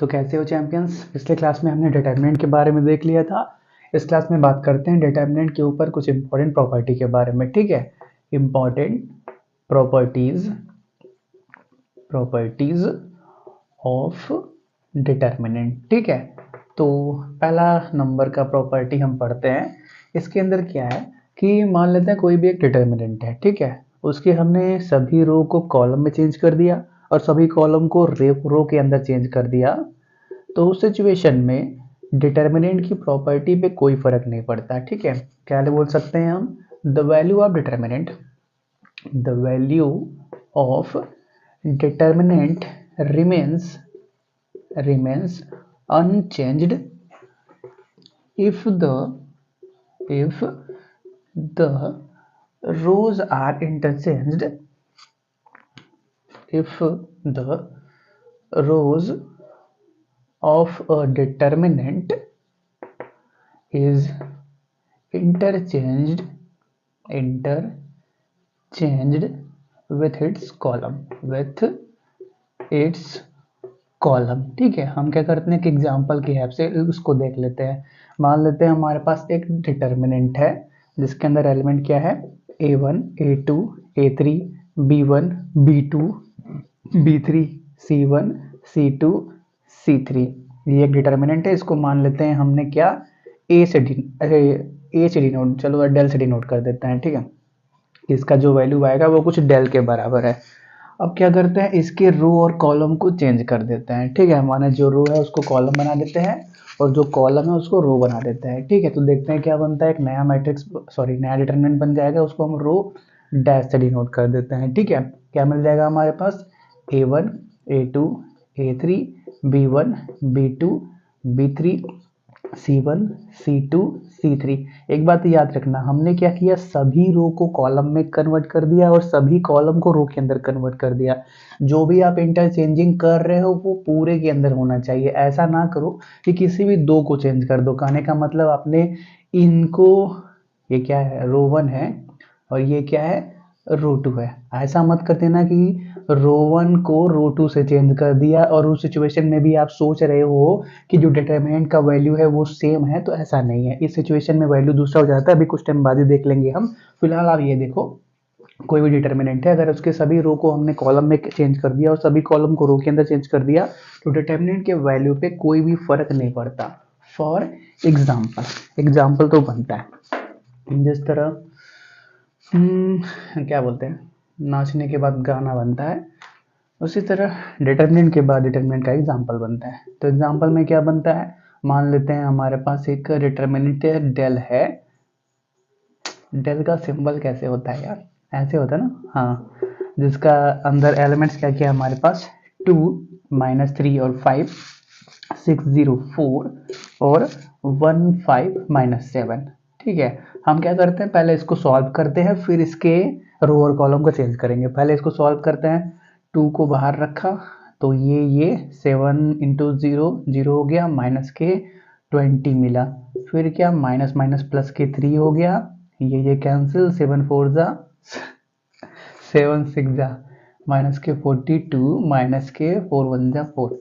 तो कैसे हो चैंपियंस। पिछले क्लास में हमने डिटर्मिनेंट के बारे में देख लिया था। इस क्लास में बात करते हैं डिटर्मिनेंट के ऊपर कुछ इंपॉर्टेंट प्रॉपर्टी के बारे में। ठीक है, इंपॉर्टेंट प्रॉपर्टीज ऑफ डिटर्मिनेंट। ठीक है, तो पहला नंबर का प्रॉपर्टी हम पढ़ते हैं। इसके अंदर क्या है कि मान लेते हैं कोई भी एक डिटर्मिनेंट है। ठीक है, उसके हमने सभी रो को कॉलम में चेंज कर दिया और सभी कॉलम को रो के अंदर चेंज कर दिया। तो उस सिचुएशन में डिटर्मिनेंट की प्रॉपर्टी पे कोई फर्क नहीं पड़ता। ठीक है, क्या बोल सकते हैं हम, the value of determinant remains unchanged if the rows are interchanged if the rows of a determinant is interchanged with its column. ठीक है, हम क्या करते हैं कि एग्जांपल की हेल्प से उसको देख लेते हैं। मान लेते हैं हमारे पास एक डिटर्मिनेंट है जिसके अंदर एलिमेंट क्या है, a1 a2 a3 b1 b2 b3 c1 c2 c3। ये एक डिटर्मिनेंट है। इसको मान लेते हैं हमने क्या, ए से डिनोट, चलो डेल से डिनोट कर देते हैं। ठीक है, इसका जो वैल्यू आएगा वो कुछ डेल के बराबर है। अब क्या करते हैं, इसके रो और कॉलम को चेंज कर देते हैं। ठीक है, माने जो रो है उसको कॉलम बना देते हैं और जो कॉलम है उसको रो बना देते हैं। ठीक है, तो देखते हैं क्या बनता है, एक नया मैट्रिक्स नया डिटरमिनेंट बन जाएगा। उसको हम रो डैश से डिनोट कर देते हैं। ठीक है, क्या मिल जाएगा हमारे पास, a1 a2 a3 b1 b2 b3 c1 c2 c3। एक बात याद रखना, हमने क्या किया, सभी रो को कॉलम में कन्वर्ट कर दिया और सभी कॉलम को रो के अंदर कन्वर्ट कर दिया। जो भी आप इंटरचेंजिंग कर रहे हो वो पूरे के अंदर होना चाहिए। ऐसा ना करो कि किसी भी दो को चेंज कर दो। कहने का मतलब आपने इनको, ये क्या है, रो 1 है और ये क्या है, रो 2 है। ऐसा मत कर देना कि रो 1 को रो 2 से चेंज कर दिया और उस सिचुएशन में भी आप सोच रहे हो कि जो डिटरमिनेंट का वैल्यू है वो सेम है। तो ऐसा नहीं है, इस सिचुएशन में वैल्यू दूसरा हो जाता है। अभी कुछ टाइम बाद ही देख लेंगे हम। फिलहाल आप ये देखो, कोई भी डिटरमिनेंट है, अगर उसके सभी रो को हमने कॉलम में चेंज कर दिया और सभी कॉलम को रो के अंदर चेंज कर दिया तो डिटरमिनेंट के वैल्यू पे कोई भी फर्क नहीं पड़ता। फॉर एग्जाम्पल तो बनता है जिस तरह क्या बोलते हैं, नाचने के बाद गाना बनता है, उसी तरह डिटरमिनेंट के बाद डिटरमिनेंट का एग्जाम्पल बनता है। तो एग्जाम्पल में क्या बनता है, मान लेते हैं हमारे पास एक डिटरमिनेंट डेल है। डेल का सिंबल कैसे होता है यार, ऐसे होता है ना, हाँ, जिसका अंदर एलिमेंट्स क्या क्या है हमारे पास, 2 -3 और 5 6 0 4 और 1 5 -7। ठीक है, हम क्या करते हैं, पहले इसको सॉल्व करते हैं फिर इसके रो और कॉलम को चेंज करेंगे। पहले इसको सॉल्व करते हैं, 2 को बाहर रखा तो ये 7 × 0 0 हो गया, माइनस के 20 मिला, फिर क्या माइनस माइनस प्लस के 3 हो गया, ये कैंसिल, 7 4 जा 7 6 जा माइनस के 42 माइनस के 4 1 जा 4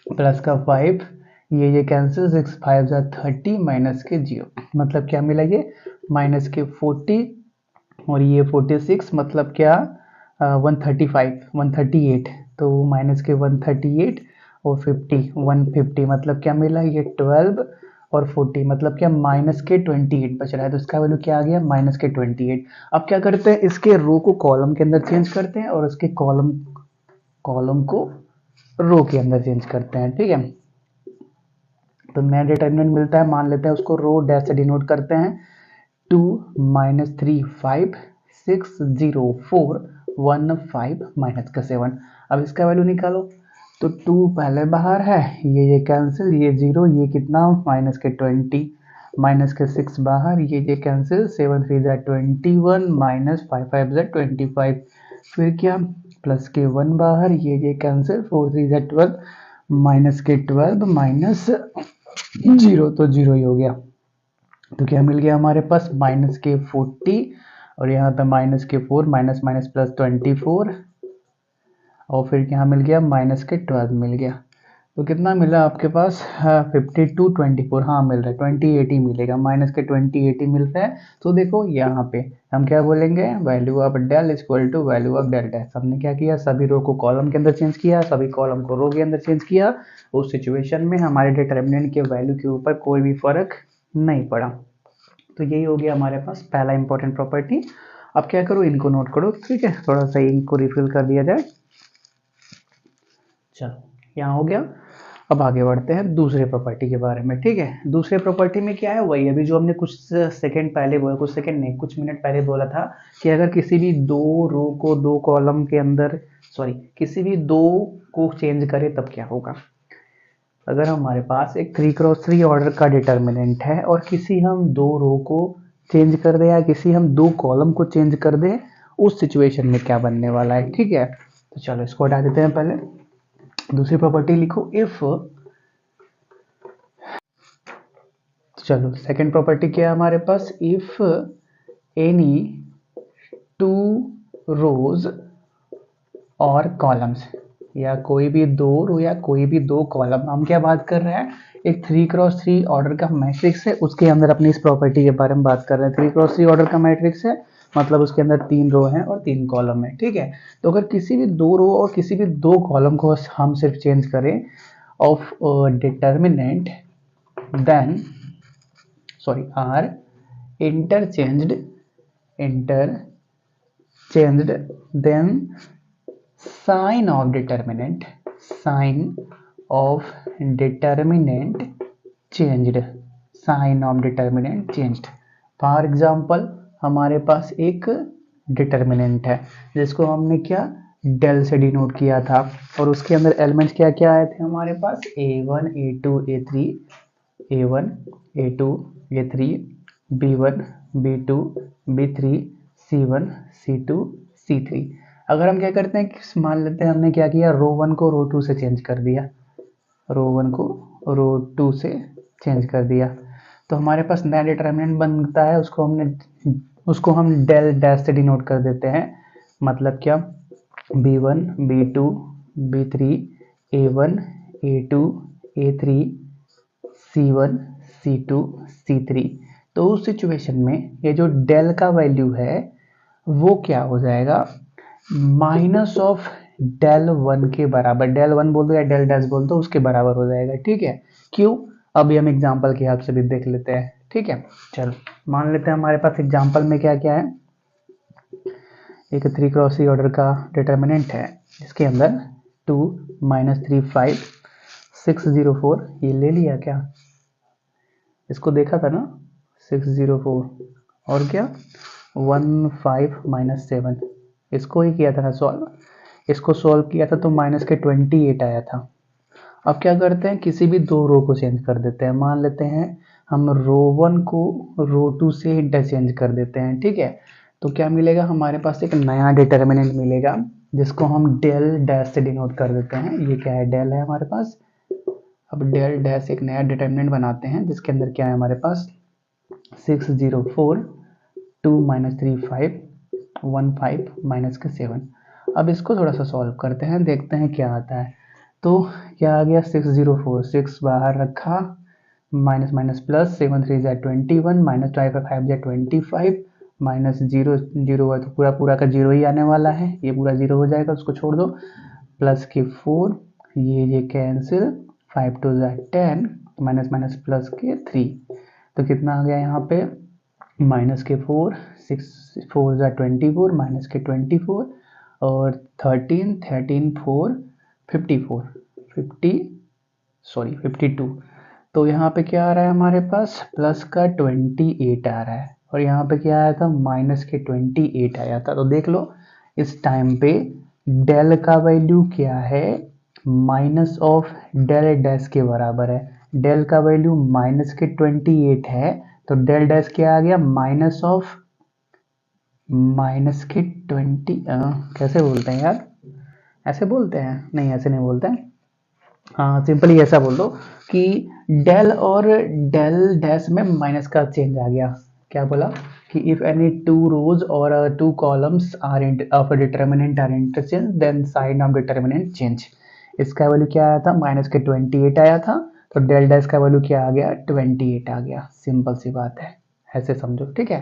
प्लस का 5, ये कैंसिल, 6 5 जा 30 माइनस के 0। मतलब क्या मिला, ये माइनस के 40 और ये 46, मतलब क्या 135 138, तो माइनस के 138 और 50 150, मतलब क्या मिला, ये 12 और 40, मतलब क्या माइनस के 28 बच रहा है। तो इसका वैल्यू क्या आ गया, माइनस के 28। अब क्या करते हैं, इसके रो को कॉलम के अंदर चेंज करते हैं और इसके कॉलम को रो के अंदर चेंज करते हैं। ठीक है, तो नया डिटरमिनेंट मिलता है, मान लेते हैं उसको रो डैश से डिनोट करते हैं, 2 -3 5 6 0 4 1 5 माइनस का 7। अब इसका वैल्यू निकालो, तो 2 पहले बाहर है, ये कैंसिल, ये 0, ये कितना माइनस के 20 माइनस के 6 बाहर, ये कैंसिल, 7 3 जा 21 माइनस 5 5 जा 25, फिर क्या प्लस के 1 बाहर, ये कैंसिल, 4 3 जा 12 माइनस के 12 माइनस 0, तो 0 ही हो गया। तो क्या मिल गया हमारे पास, माइनस के 40 और यहाँ पे माइनस के 4 माइनस माइनस प्लस 24 और फिर यहाँ मिल गया माइनस के 12 मिल गया। तो कितना मिला आपके पास? 52 24, हाँ मिल रहा है, 2080 मिलेगा, माइनस के 2080 मिल रहा है। तो देखो यहाँ पे हम क्या बोलेंगे, value of del is equal to value of del dash. हमने क्या किया, सभी रो को कॉलम के अंदर चेंज किया, सभी कॉलम को रो के अंदर चेंज किया। उस सिचुएशन में हमारे डिटर्मिनेंट के वैल्यू के ऊपर कोई भी फर्क नहीं पड़ा। तो यही हो गया हमारे पास पहला इंपॉर्टेंट प्रॉपर्टी। अब क्या करो, इनको नोट करो, ठीक है, थोड़ा सा इनको रिफिल कर दिया जाए। चलो यहाँ हो गया। अब आगे बढ़ते हैं दूसरे प्रॉपर्टी के बारे में, ठीक है। दूसरे प्रॉपर्टी में क्या है, वही अभी जो हमने कुछ सेकंड पहले बोला, कुछ सेकंड नहीं, कुछ मिनट पहले बोला था कि अगर किसी भी दो रो को दो कॉलम के अंदर, सॉरी, किसी भी दो को चेंज करे तब क्या होगा। अगर हमारे पास एक 3x3 ऑर्डर का डिटर्मिनेंट है और किसी हम दो रो को चेंज कर दे या किसी हम दो कॉलम को चेंज कर दे, उस सिचुएशन में क्या बनने वाला है, ठीक है। तो चलो इसको हटा देते हैं। पहले दूसरी प्रॉपर्टी लिखो, इफ, चलो सेकंड प्रॉपर्टी क्या है हमारे पास, इफ एनी टू रोज और कॉलम्स, या कोई भी दो रो या कोई भी दो कॉलम, हम क्या बात कर रहे हैं, एक 3x3 ऑर्डर का मैट्रिक्स है, उसके अंदर अपनी इस प्रॉपर्टी के बारे में बात कर रहे हैं। 3x3 ऑर्डर का मैट्रिक्स है, मतलब उसके अंदर 3 रो हैं और 3 कॉलम है, ठीक है। तो अगर किसी भी दो रो और किसी भी दो कॉलम को हम सिर्फ चेंज करें of determinant, then sorry are interchanged then sign of determinant changed, sign of determinant changed। For example हमारे पास एक डिटर्मिनेंट है जिसको हमने क्या, डेल से डिनोट किया था, और उसके अंदर एलिमेंट्स क्या क्या आए थे हमारे पास, a1 a2 a3, a1 a2 a3, b1 b2 b3, c1 c2 c3। अगर हम क्या करते हैं कि मान लेते हैं हमने क्या किया, रो 1 को रो 2 से चेंज कर दिया, रो 1 को रो 2 से चेंज कर दिया, तो हमारे पास नया डिटरमिनेंट बनता है, उसको हम डेल डैश से डिनोट कर देते हैं। मतलब क्या, b1 b2 b3 a1 a2 a3 c1 c2 c3। तो उस सिचुएशन में ये जो डेल का वैल्यू है वो क्या हो जाएगा, माइनस ऑफ डेल 1 के बराबर, डेल 1 बोल दो या डेल डैश बोल दो, उसके बराबर हो जाएगा, ठीक है। क्यों, अभी हम एग्जांपल के हेल्प से भी देख लेते हैं, ठीक है। चलो मान लेते हैं हमारे पास एग्जांपल में क्या क्या है, एक 3x3 ऑर्डर का डिटर्मिनेंट है, इसके अंदर 2 -3 5 604, ये ले लिया क्या, इसको देखा था ना, 604, और क्या 1 5 -7, इसको ही किया था ना सॉल्व, इसको सॉल्व किया था तो माइनस के 28 आया था। अब क्या करते हैं, किसी भी दो रो को चेंज कर देते हैं, मान लेते हैं हम रो 1 को रो 2 से इंटरचेंज कर देते हैं, ठीक है। तो क्या मिलेगा, हमारे पास एक नया डिटर्मिनेंट मिलेगा जिसको हम डेल डैश से डिनोट कर देते हैं। ये क्या है, डेल है हमारे पास। अब डेल डैश एक नया डिटर्मिनेंट बनाते हैं जिसके अंदर क्या है हमारे पास, 604 2 -3 5 1 5 माइनस के 7। अब इसको थोड़ा सा सॉल्व करते हैं, देखते हैं क्या आता है। तो क्या आ गया, 604, 6 बाहर रखा, माइनस माइनस प्लस, 7 3 जा 21, माइनस 5 5 जा 25, माइनस 0 0 है तो पूरा पूरा का 0 ही आने वाला है, ये पूरा 0 हो जाएगा, उसको छोड़ दो, प्लस के 4, ये कैंसिल, 5 2 जा 10, माइनस माइनस प्लस के 3, तो कितना आ गया यहाँ पे, माइनस के 4, 6 4 जा 24, माइनस के 24, और 13 13 4 54 52। तो यहाँ पे क्या आ रहा है हमारे पास, प्लस का 28 आ रहा है, और यहाँ पे क्या आया था, माइनस के 28 आया था। तो देख लो इस टाइम पे डेल का वैल्यू क्या है, माइनस ऑफ डेल डैश के बराबर है। डेल का वैल्यू माइनस के 28 है, तो डेल डैश क्या आ गया, माइनस ऑफ माइनस के 20, कैसे बोलते हैं यार, ऐसे बोलते हैं, नहीं ऐसे नहीं बोलते हैं, हाँ सिंपली ऐसा बोल दो कि डेल और डेल डैश में माइनस का चेंज आ गया। क्या बोला कि इफ एनी टू रोज और two columns are of determinant are interchange then sign of determinant change. इसका वैल्यू क्या आया था, माइनस के 28 आया था, तो डेल्टा इसका वैल्यू क्या आ गया, 28 आ गया। सिंपल सी बात है, ऐसे समझो, ठीक है,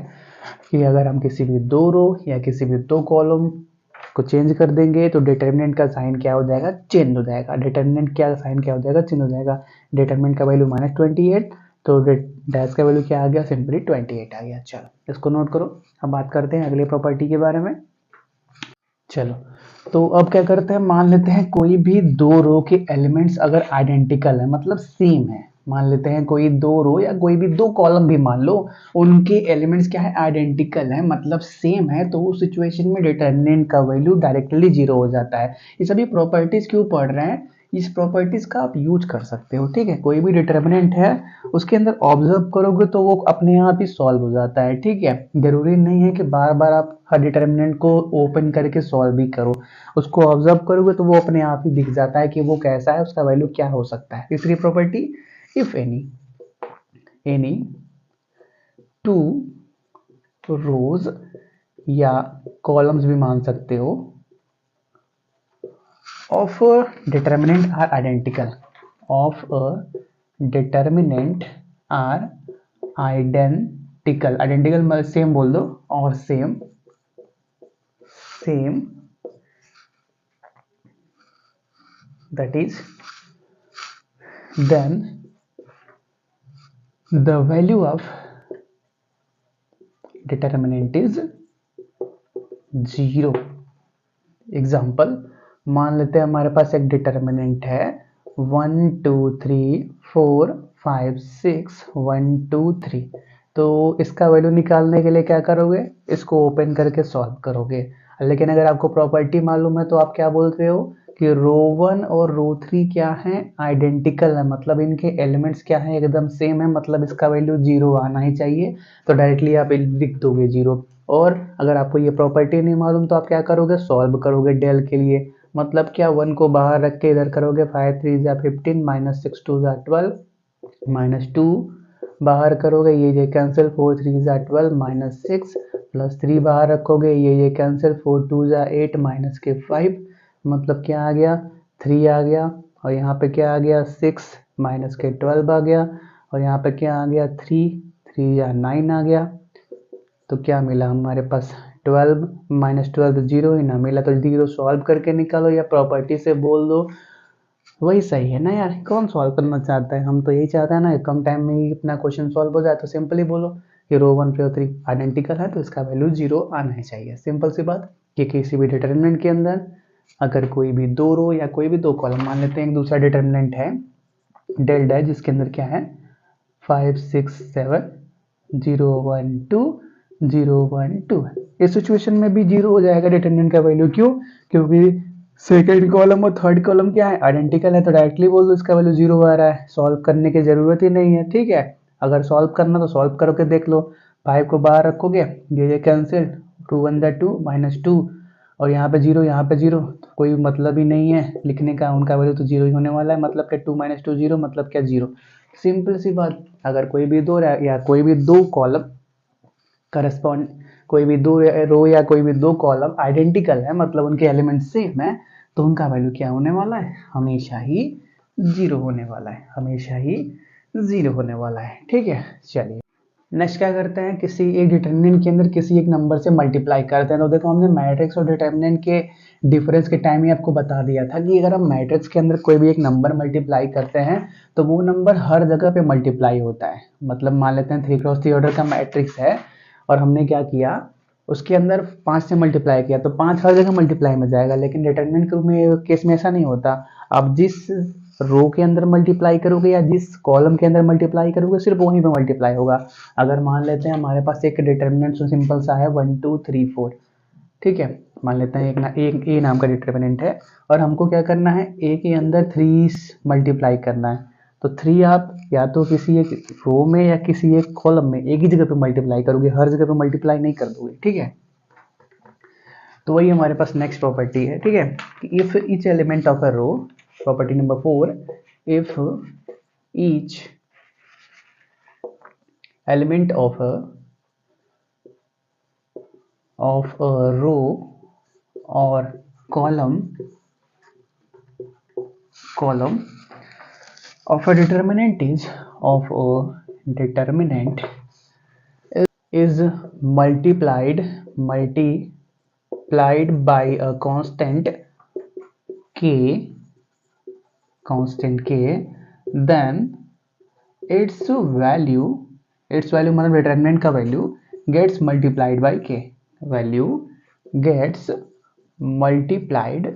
कि अगर हम किसी भी दो रो या किसी भी दो कॉलम को चेंज कर देंगे तो डिटर्मिनेंट का साइन क्या हो जाएगा, चेंज हो जाएगा। डिटर्मिनेंट क्या साइन क्या हो जाएगा, चेंज हो जाएगा। डिटर्मिनेंट का वैल्यू -28, तो डैश का वैल्यू क्या आ गया, सिंपली 28 आ गया। चलो इसको नोट करो। अब बात करते हैं अगले प्रॉपर्टी के बारे में। चलो, तो अब क्या करते हैं, मान लेते हैं कोई भी दो रो के एलिमेंट्स अगर आइडेंटिकल है, मतलब सेम है, मान लेते हैं कोई दो रो या कोई भी दो कॉलम भी मान लो, उनके एलिमेंट्स क्या है, आइडेंटिकल है, मतलब सेम है, तो उस सिचुएशन में डिटर्मिनेंट का वैल्यू डायरेक्टली जीरो हो जाता है। ये सभी प्रॉपर्टीज क्यों पढ़ रहे हैं, इस प्रॉपर्टीज का आप यूज कर सकते हो, ठीक है। कोई भी डिटर्मिनेंट है, उसके अंदर ऑब्जर्व करोगे तो वो अपने आप ही सॉल्व हो जाता है, ठीक है। जरूरी नहीं है कि बार बार आप हर डिटर्मिनेंट को ओपन करके सॉल्व भी करो, उसको ऑब्जर्व करोगे तो वो अपने आप ही दिख जाता है कि वो कैसा है, उसका वैल्यू क्या हो सकता है। तीसरी प्रॉपर्टी, इफ एनी टू रोज या कॉलम्स भी मान सकते हो of a determinant are identical, of a determinant are identical मतलब सेम बोल दो, और same that is then the value of determinant is zero. Example, मान लेते हैं हमारे पास एक डिटर्मिनेंट है 1 2 3 4 5 6 1 2 3, तो इसका वैल्यू निकालने के लिए क्या करोगे, इसको ओपन करके सॉल्व करोगे। लेकिन अगर आपको प्रॉपर्टी मालूम है तो आप क्या बोल रहे हो कि रो 1 और रो 3 क्या है, आइडेंटिकल है, मतलब इनके एलिमेंट्स क्या है, एकदम सेम है, मतलब इसका वैल्यू जीरो आना ही चाहिए, तो डायरेक्टली आप लिख दोगे जीरो। और अगर आपको ये प्रॉपर्टी नहीं मालूम तो आप क्या करोगे, सॉल्व करोगे डेल के लिए, मतलब क्या, 1 को बाहर रख के इधर करोगे, 5 3 जा 15 -6 2 जा 12 -2 बाहर करोगे, ये कैंसिल, 4 3 जा 12 -6 +3 बाहर रखोगे, ये कैंसिल, 4 2 जा 8 -5, मतलब क्या आ गया, 3 आ गया, और यहाँ पे क्या आ गया, 6 -12 आ गया, और यहाँ पे क्या आ गया, 3 3 या 9 आ गया। तो क्या मिला हमारे पास, 12 -12 तो जीरो ही ना मिला, तो जीरो सॉल्व करके निकालो या प्रॉपर्टी से बोल दो, वही सही है ना यार। कौन सॉल्व करना चाहता है, हम तो यही चाहते हैं ना कम टाइम में ही अपना क्वेश्चन सॉल्व हो जाए। तो सिंपली बोलो कि रो 1 रो 3 आइडेंटिकल है, तो इसका वैल्यू जीरो आना ही चाहिए। सिंपल सी बात, कि किसी भी डिटर्मिनेंट के अंदर अगर कोई भी दो रो या कोई भी दो कॉलम, मान लेते हैं एक दूसरा डिटर्मिनेंट है डेल्टा है, जिसके अंदर क्या है 5 6 7 0 1 2 0 1 2 है, इस सिचुएशन में भी जीरो हो जाएगा डिटर्मिनेंट का वैल्यू। क्यों, क्योंकि सेकेंड कॉलम और थर्ड कॉलम क्या है, आइडेंटिकल है, तो डायरेक्टली बोल दो इसका वैल्यू जीरो आ रहा है, सॉल्व करने की जरूरत ही नहीं है, ठीक है। अगर सॉल्व करना तो सॉल्व करके देख लो, 5 को बाहर रखोगे, ये कैंसिल, 2 1 जा 2 -2, और यहाँ पे जीरो, तो कोई मतलब ही नहीं है लिखने का, उनका वैल्यू तो जीरो ही होने वाला है, मतलब क्या 2 -2 जीरो, मतलब क्या जीरो। सिंपल सी बात, अगर कोई भी दो या कोई भी दो कॉलम करस्पॉन्ड, कोई भी दो रो या कोई भी दो कॉलम आइडेंटिकल है, मतलब उनके एलिमेंट सेम है, तो उनका वैल्यू क्या होने वाला है, हमेशा ही जीरो होने वाला है, हमेशा ही जीरो होने वाला है, ठीक है। चलिए नेक्स्ट क्या करते हैं, किसी एक डिटर्मिनेंट के अंदर किसी एक नंबर से मल्टीप्लाई करते हैं। तो देखो हमने मैट्रिक्स और डिटर्मिनेंट के डिफरेंस के टाइम ही आपको बता दिया था कि अगर हम मैट्रिक्स के अंदर कोई भी एक नंबर मल्टीप्लाई करते हैं तो वो नंबर हर जगह पे मल्टीप्लाई होता है। मतलब मान लेते हैं 3x3 ऑर्डर का मैट्रिक्स है और हमने क्या किया, उसके अंदर 5 से मल्टीप्लाई किया, तो 5 हर जगह मल्टीप्लाई में जाएगा, लेकिन डिटर्मिनेंट में केस में ऐसा नहीं होता। आप जिस रो के अंदर मल्टीप्लाई करोगे या जिस कॉलम के अंदर मल्टीप्लाई करोगे सिर्फ वहीं पे मल्टीप्लाई होगा। अगर मान लेते हैं हमारे पास एक डिटर्मिनेंट सिंपल सा है 1 2 3 4, ठीक है, मान लेते हैं एक ए नाम का डिटर्मिनेंट है और हमको क्या करना है, ए के अंदर 3 मल्टीप्लाई करना है। तो 3 आप या तो किसी एक रो में या किसी एक कॉलम में एक ही जगह पे मल्टीप्लाई करोगे, हर जगह पे मल्टीप्लाई नहीं कर दोगे, ठीक है। तो वही हमारे पास नेक्स्ट प्रॉपर्टी है, ठीक है, if each element of a row, property number 4, if each element of a row or column column of a determinant is multiplied by a constant k, then its value मतलब determinant का value gets multiplied by के, value gets multiplied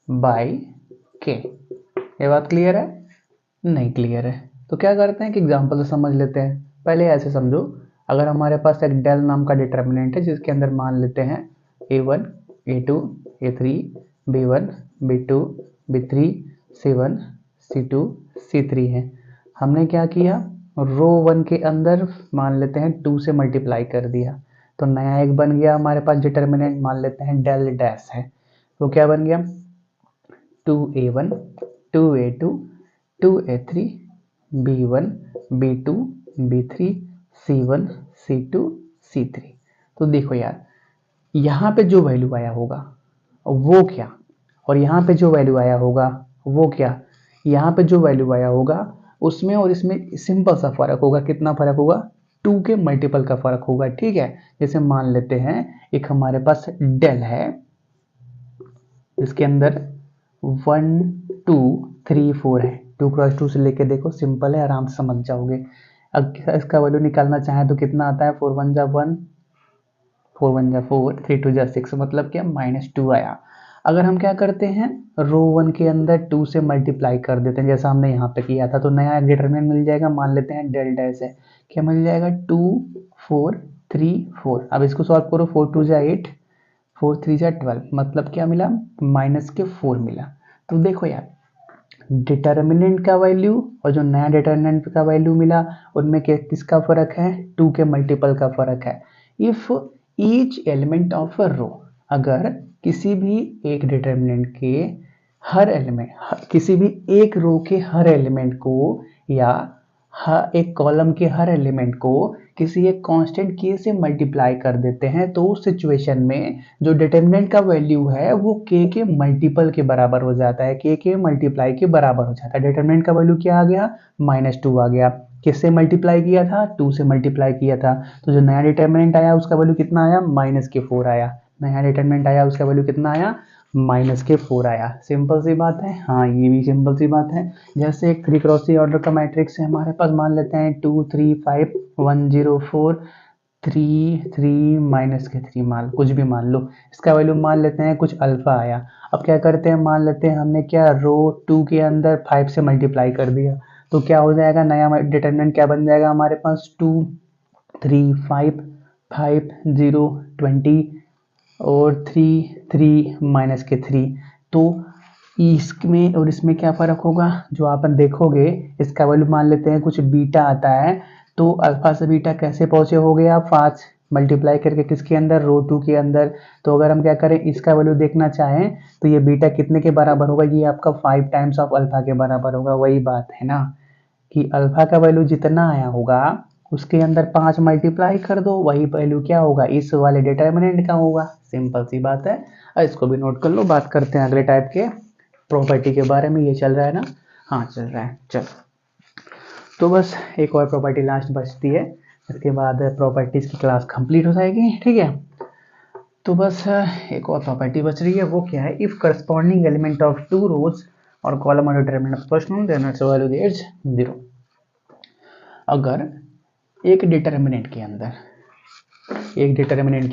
by के। ये बात clear है? नहीं clear है तो क्या करते हैं कि एग्जांपल से समझ लेते हैं। पहले ऐसे समझो, अगर हमारे पास एक डेल नाम का डिटरमिनेंट है जिसके अंदर मान लेते हैं a1 a2 a3 b1 b2 b3 c1 c2 c3 है। हमने क्या किया, रो 1 के अंदर मान लेते हैं 2 से मल्टीप्लाई कर दिया, तो नया एक बन गया हमारे पास डिटरमिनेंट, मान लेते हैं डेल डैश है, तो क्या बन गया 2a1 2a2 2a3 b1 b2 b3 c1 c2 c3। तो देखो यार, यहाँ पे जो वैल्यू आया होगा वो क्या, और यहाँ पे जो वैल्यू आया होगा वो क्या, यहाँ पे जो वैल्यू आया होगा उसमें और इसमें सिंपल सा फर्क होगा। कितना फर्क होगा? 2 के मल्टीपल का फर्क होगा। ठीक है, जैसे मान लेते हैं एक हमारे पास डेल है इसके अंदर 1 2 3 4 है, 2 क्रॉस 2 से लेके देखो, सिंपल है, आराम से समझ जाओगे। अब इसका वैल्यू निकालना चाहे तो कितना आता है, 4 1 जा 1 4 1 जा 4 3 2 जा 6, मतलब क्या -2 आया। अगर हम क्या करते हैं, रो 1 के अंदर 2 से मल्टीप्लाई कर देते हैं जैसा हमने यहाँ पे किया था, तो नया डिटरमिनेंट मिल जाएगा, मान लेते हैं डेल डैश है, क्या मिल जाएगा 2 4 3 4। अब इसको सॉल्व करो, 4 2 जा 8 4 3 जा 12, मतलब क्या मिला -4 मिला। तो देखो यार, डिटरमिनेंट का वैल्यू और जो नया डिटरमिनेंट का वैल्यू मिला उनमें किसका फर्क है, 2 के मल्टीपल का फर्क है। If each element of a row, अगर किसी भी एक डिटरमिनेंट के हर एलिमेंट, किसी भी एक रो के हर एलिमेंट को या एक कॉलम के हर एलिमेंट को किसी एक कांस्टेंट के से मल्टीप्लाई कर देते हैं, तो उस सिचुएशन में जो डिटरमिनेंट का वैल्यू है वो के मल्टीपल के बराबर हो जाता है, के मल्टीप्लाई के बराबर हो जाता है। डिटरमिनेंट का वैल्यू क्या आ गया, -2 आ गया। किससे मल्टीप्लाई किया था, 2 से मल्टीप्लाई किया था, तो जो नया डिटरमिनेंट आया उसका वैल्यू कितना आया, -4 आया। नया डिटरमिनेंट आया उसका वैल्यू कितना आया, -4 आया। सिंपल सी बात है, हाँ ये भी सिंपल सी बात है। जैसे एक 3 क्रॉस 3 ऑर्डर का मैट्रिक्स है हमारे पास, मान लेते हैं 2 3 5 1 0 4 3 3 -3 मान कुछ भी मान लो, इसका वैल्यू मान लेते हैं कुछ अल्फा आया। अब क्या करते हैं, मान लेते हैं हमने क्या रो 2 के अंदर 5 से मल्टीप्लाई कर दिया, तो क्या हो जाएगा, नया डिटरमिनेंट क्या बन जाएगा हमारे पास, 2 3 5 5 0 20 और 3 3 -3। तो इसमें और इसमें क्या फ़र्क होगा, जो आप देखोगे इसका वैल्यू मान लेते हैं कुछ बीटा आता है, तो अल्फा से बीटा कैसे पहुंचे हो गए आप, 5 मल्टीप्लाई करके किसके अंदर, रो 2 के अंदर। तो अगर हम क्या करें, इसका वैल्यू देखना चाहें तो ये बीटा कितने के बराबर होगा, ये आपका 5 टाइम्स ऑफ अल्फा के बराबर होगा। वही बात है ना कि अल्फा का वैल्यू जितना आया होगा उसके अंदर 5 मल्टीप्लाई कर दो, वही वैल्यू क्या होगा, इस वाले डिटरमिनेंट का होगा। सिंपल सी बात है, इसको भी नोट कर लो। बात करते हैं अगले टाइप के प्रॉपर्टी के बारे में। ये चल रहा है ना, हाँ चल रहा है, चलो तो बस एक और प्रॉपर्टी लास्ट बचती है, इसके बाद प्रॉपर्टीज की क्लास कंप्लीट हो जाएगी। ठीक है, तो बस एक और प्रॉपर्टी बच रही है, वो क्या है, if corresponding element of 2 rows और कॉलम और determinant of first known then its value is 0। अगर एक डिटरमिनेंट के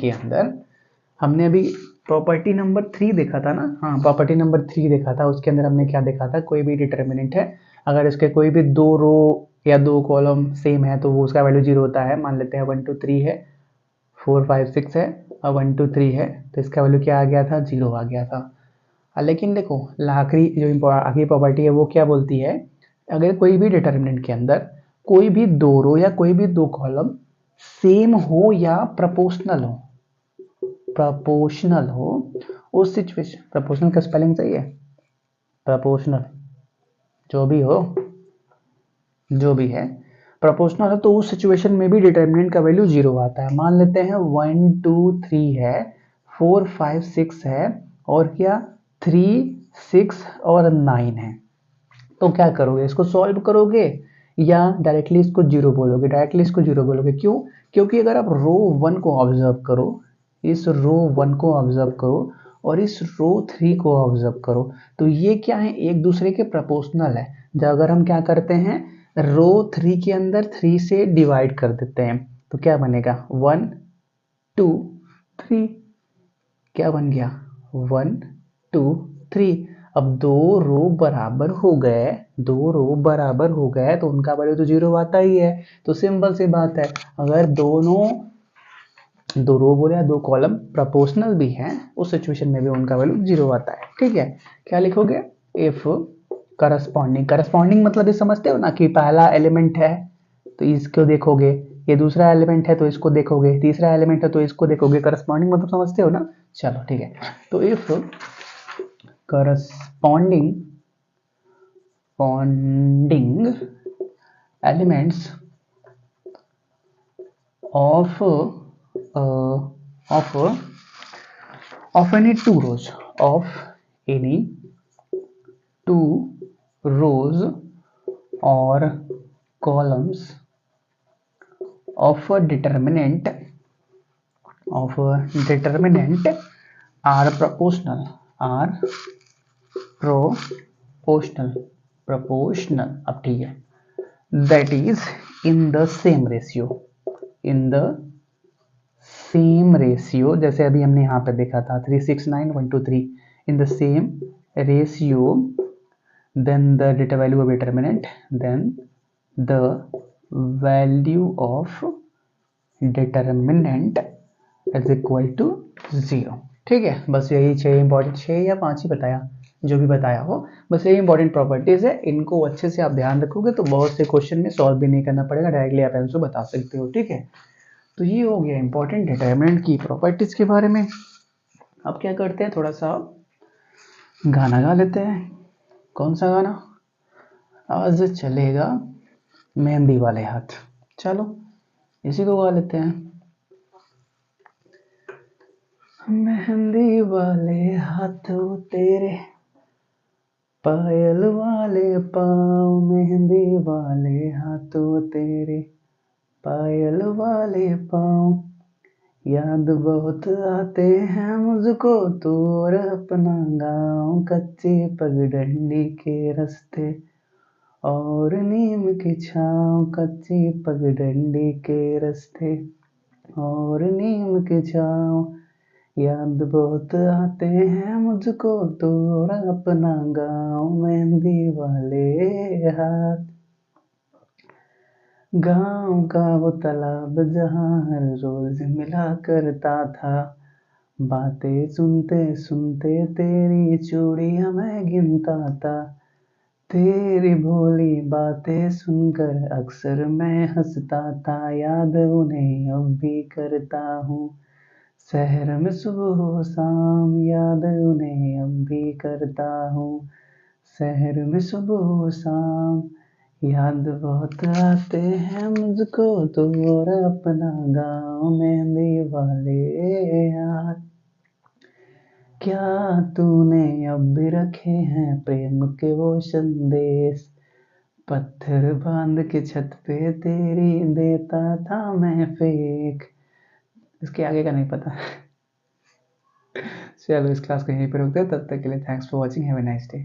अंदर हमने अभी प्रॉपर्टी नंबर 3 देखा था ना, हाँ प्रॉपर्टी नंबर 3 देखा था, उसके अंदर हमने क्या देखा था, कोई भी डिटरमिनेंट है अगर इसके कोई भी 2 रो या 2 कॉलम सेम है तो वो उसका वैल्यू 0 होता है। मान लेते हैं 1 2 3 है, 4 5 6 है और 1 2 3 है, तो इसका वैल्यू क्या आ गया था, 0 आ गया था। लेकिन देखो आखिरी जो आखिरी प्रॉपर्टी है वो क्या बोलती है, अगर कोई भी डिटरमिनेंट के अंदर कोई भी 2 रो या कोई भी 2 कॉलम सेम हो या प्रोपोर्शनल हो उस सिचुएशन, प्रोपोर्शनल का स्पेलिंग सही है, प्रोपोर्शनल जो भी है प्रोपोर्शनल है, तो उस सिचुएशन में भी डिटरमिनेंट का वैल्यू 0 आता है। मान लेते हैं 1 2 3 है, 4 5 6 है और क्या 3, 6 और 9 है। तो क्या करोगे, इसको सॉल्व करोगे या डायरेक्टली इसको जीरो बोलोगे? डायरेक्टली इसको जीरो बोलोगे। क्यों? क्योंकि अगर आप रो 1 को ऑब्जर्व करो, इस रो 1 को ऑब्जर्व करो और इस रो 3 को ऑब्जर्व करो, तो ये क्या है, एक दूसरे के प्रोपोर्शनल है। जब अगर हम क्या करते हैं, रो 3 के अंदर 3 से डिवाइड कर देते हैं, तो क्या बनेगा 1 2 3। क्या बन गया 1 2 3। अब दो रो बराबर हो गए, दो रो बराबर हो गए तो उनका वैल्यू तो जीरो आता ही है। तो सिंपल सी बात है, अगर दोनों दो रो बोले या दो कॉलम प्रोपोर्शनल भी हैं, उस सिचुएशन में भी उनका वैल्यू जीरो आता है। ठीक है, क्या लिखोगे, इफ करस्पॉन्डिंग, करस्पॉन्डिंग मतलब ये समझते हो ना कि पहला एलिमेंट है तो इसको देखोगे, ये दूसरा एलिमेंट है तो इसको देखोगे, तीसरा एलिमेंट है तो इसको देखोगे। करस्पॉन्डिंग मतलब समझते हो ना। चलो ठीक है, तो if corresponding elements of any two rows, of any two rows or columns of a determinant are proportional, अब ठीक है, that is in the same ratio, जैसे अभी हमने यहाँ पे देखा था 3 6 9 1 2 3, in the same ratio, then the data value of determinant, then the value of determinant is equal to 0। ठीक है, बस यही 6 इंपॉर्टेंट, 6 या 5 ही बताया, जो भी बताया हो, बस यही इंपॉर्टेंट प्रॉपर्टीज है। इनको अच्छे से आप ध्यान रखोगे तो बहुत से क्वेश्चन में सॉल्व भी नहीं करना पड़ेगा, डायरेक्टली आप आंसर बता सकते हो। ठीक है, तो ये हो गया इंपॉर्टेंट डिटरमिनेंट की प्रॉपर्टीज के बारे में। अब क्या करते हैं, थोड़ा सा गाना गा लेते हैं। कौन सा गाना? आज चलेगा मेहंदी वाले हाथ। चलो इसी को गा लेते हैं। मेहंदी वाले हाथों तेरे, पायल वाले पाँव, मेहंदी वाले हाथों तेरे, पायल वाले पाँव, याद बहुत आते हैं मुझको तू और अपना गाँव, कच्ची पगडंडी के रास्ते और नीम की छाँव, कच्ची पगडंडी के रास्ते और नीम की छाँव, याद बहुत आते हैं मुझको तू और अपना गाँव, मेहंदी वाले हाथ। गाँव का वो तालाब जहाँ हर रोज मिला करता था, बातें सुनते सुनते तेरी चूड़ियाँ मैं गिनता था, तेरी भोली बातें सुनकर अक्सर मैं हंसता था, याद उन्हें अब भी करता हूँ शहर में सुबह शाम, याद उन्हें अब भी करता हूँ शहर में सुबह शाम, याद बहुत आते हैं मुझको तो और अपना गाँव, मेहंदी वाले हाथ। क्या तूने अब भी रखे हैं प्रेम के वो संदेश, पत्थर बांध के छत पे तेरी देता था मैं फेंक। इसके आगे का नहीं पता। चलो इस क्लास को यहीं पर रोकते हैं, तब तक के लिए thanks for watching, have a nice day.